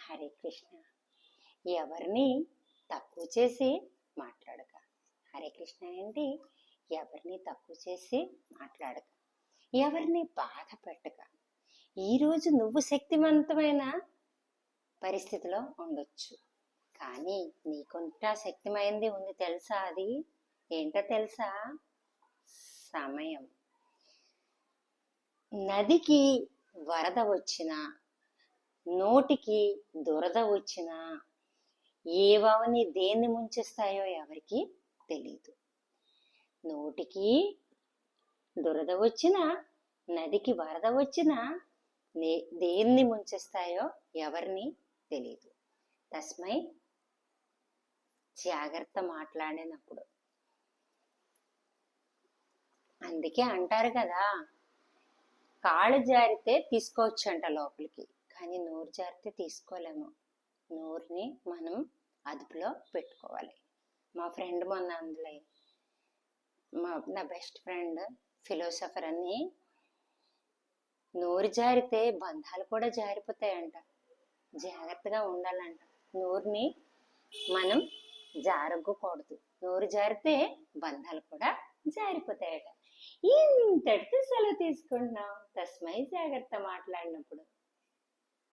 హరే కృష్ణ. ఎవరిని తక్కువ చేసి మాట్లాడక. హరే కృష్ణ ఏంటి? ఎవరిని తక్కువ చేసి మాట్లాడక, ఎవరిని బాధ పెట్టక. ఈరోజు నువ్వు శక్తివంతమైన పరిస్థితిలో ఉండొచ్చు, కానీ నీకుంటా శక్తిమైంది ఉంది తెలుసా? అది ఏంటో తెలుసా? సమయం. నదికి వరద వచ్చినా, నోటికి దురద వచ్చినా, ఏవని దేన్ని ముంచేస్తాయో ఎవరికి తెలీదు. నోటికి దురద వచ్చినా, నదికి వరద వచ్చినా దేన్ని ముంచేస్తాయో ఎవరిని తెలీదు. తస్మై జాగ్రత్త మాట్లాడినప్పుడు. అందుకే అంటారు కదా, కాళ్ళు జారితే తీసుకోవచ్చు అంట లోపలికి, కానీ నోరు జారితే తీసుకోలేము. నోరుని మనం అదుపులో పెట్టుకోవాలి. మా ఫ్రెండ్ మొన్న అందులో నా బెస్ట్ ఫ్రెండ్ ఫిలోసఫర్ అని, నోరు జారితే బంధాలు కూడా జారిపోతాయంట, జాగ్రత్తగా ఉండాలంట. నోరుని మనం జారగకూడదు, నోరు జారితే బంధాలు కూడా జారిపోతాయట. ఇంతటితో సెలవు తీసుకుంటున్నాం. తస్మై జాగ్రత్త మాట్లాడినప్పుడు.